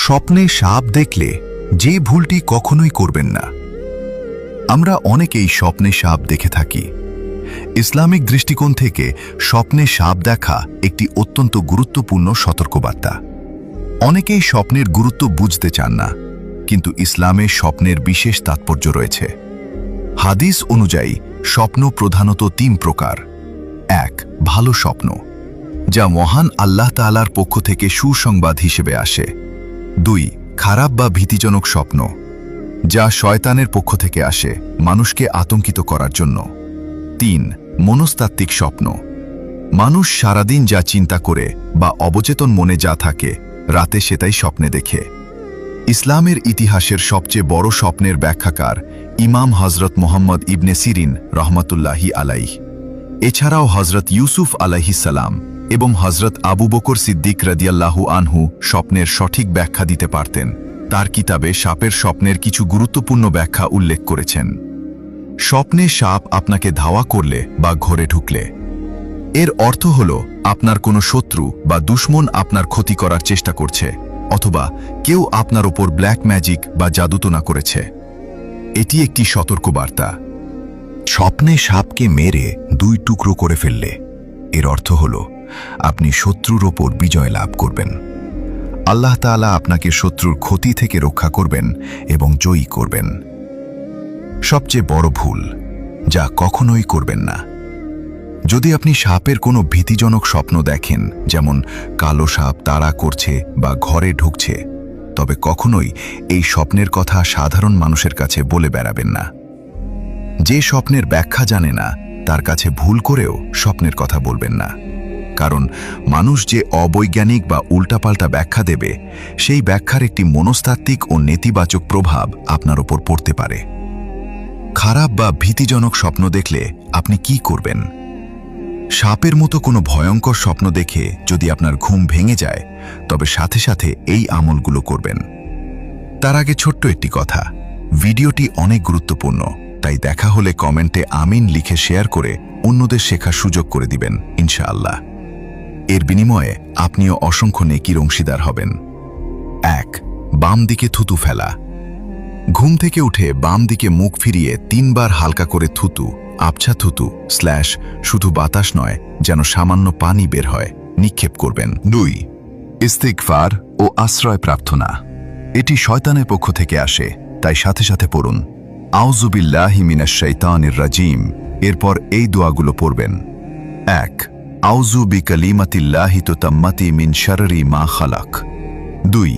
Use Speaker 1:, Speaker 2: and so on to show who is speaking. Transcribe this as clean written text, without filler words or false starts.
Speaker 1: স্বপ্নে সাপ দেখলে যে ভুলটি কখনোই করবেন না। আমরা অনেকেই স্বপ্নে সাপ দেখে থাকি। ইসলামিক দৃষ্টিকোণ থেকে স্বপ্নে সাপ দেখা একটি অত্যন্ত গুরুত্বপূর্ণ সতর্কবার্তা। অনেকেই স্বপ্নের গুরুত্ব বুঝতে চান না, কিন্তু ইসলামে স্বপ্নের বিশেষ তাৎপর্য রয়েছে। হাদিস অনুযায়ী স্বপ্ন প্রধানত 3 প্রকার। 1. ভালো স্বপ্ন, যা মহান আল্লাহ তাআলার পক্ষ থেকে সুসংবাদ হিসেবে আসে। 2. খারাপ বা ভীতিজনক স্বপ্ন, যা শয়তানের পক্ষ থেকে আসে মানুষকে আতঙ্কিত করার জন্য। 3. মনস্তাত্ত্বিক স্বপ্ন, মানুষ সারাদিন যা চিন্তা করে বা অবচেতন মনে যা থাকে, রাতে সেটাই স্বপ্নে দেখে। ইসলামের ইতিহাসের সবচেয়ে বড় স্বপ্নের ব্যাখ্যাকার ইমাম হজরত মোহাম্মদ ইবনে সিরিন রহমাতুল্লাহি আলাইহ, এছাড়াও হজরত ইউসুফ আলাইহিসসালাম এবং হজরত আবু বকর সিদ্দিক রাদিয়াল্লাহু আনহু স্বপ্নের সঠিক ব্যাখ্যা দিতে পারতেন। তার কিতাবে সাপের স্বপ্নের কিছু গুরুত্বপূর্ণ ব্যাখ্যা উল্লেখ করেছেন। স্বপ্নে সাপ আপনাকে ধাওয়া করলে বা ঘরে ঢুকলে, এর অর্থ হল আপনার কোনো শত্রু বা দুশমন আপনার ক্ষতি করার চেষ্টা করছে, অথবা কেউ আপনার ওপর ব্ল্যাক ম্যাজিক বা জাদুটোনা করেছে। এটি একটি সতর্কবার্তা। স্বপ্নে সাপকে মেরে 2 টুকরো করে ফেললে, এর অর্থ হল আপনি শত্রুর ওপর বিজয় লাভ করবেন। আল্লাহ তাআলা আপনাকে শত্রুর ক্ষতি থেকে রক্ষা করবেন এবং জয়ী করবেন। সবচেয়ে বড় ভুল, যা কখনোই করবেন না। যদি আপনি সাপের কোনো ভীতিজনক স্বপ্ন দেখেন, যেমন কালো সাপ তাড়া করছে বা ঘরে ঢুকছে, তবে কখনোই এই স্বপ্নের কথা সাধারণ মানুষের কাছে বলে বেড়াবেন না। যে স্বপ্নের ব্যাখ্যা জানে না, তার কাছে ভুল করেও স্বপ্নের কথা বলবেন না। কারণ মানুষ যে অবৈজ্ঞানিক বা উল্টাপাল্টা ব্যাখ্যা দেবে, সেই ব্যাখ্যার একটি মনস্তাত্ত্বিক ও নেতিবাচক প্রভাব আপনার ওপর পড়তে পারে। খারাপ বা ভীতিজনক স্বপ্ন দেখলে আপনি কি করবেন? সাপের মতো কোনো ভয়ঙ্কর স্বপ্ন দেখে যদি আপনার ঘুম ভেঙে যায়, তবে সাথে সাথে এই আমলগুলো করবেন। তার আগে ছোট্ট একটি কথা, ভিডিওটি অনেক গুরুত্বপূর্ণ, তাই দেখা হলে কমেন্টে আমিন লিখে শেয়ার করে অন্যদের শেখার সুযোগ করে দিবেন ইনশাআল্লাহ। এর বিনিময়ে আপনিও অসংখ্য নেকির অংশীদার হবেন। 1. বাম দিকে থুতু ফেলা। ঘুম থেকে উঠে বাম দিকে মুখ ফিরিয়ে 3 বার হালকা করে থুতু, আবছা থুতু / শুধু বাতাস নয়, যেন সামান্য পানি বের হয়, নিক্ষেপ করবেন। 2. ইস্তিগফার ও আশ্রয় প্রার্থনা। এটি শয়তানের পক্ষ থেকে আসে, তাই সাথে সাথে পড়ুন আউযু বিল্লাহি মিনাশ শাইতানির রাজিম। এরপর এই দোয়াগুলো পড়বেন। 1. আউযু বিকালিমাতিল্লাহি তাম্মাতি মিন শাররি মা খালাক। 2.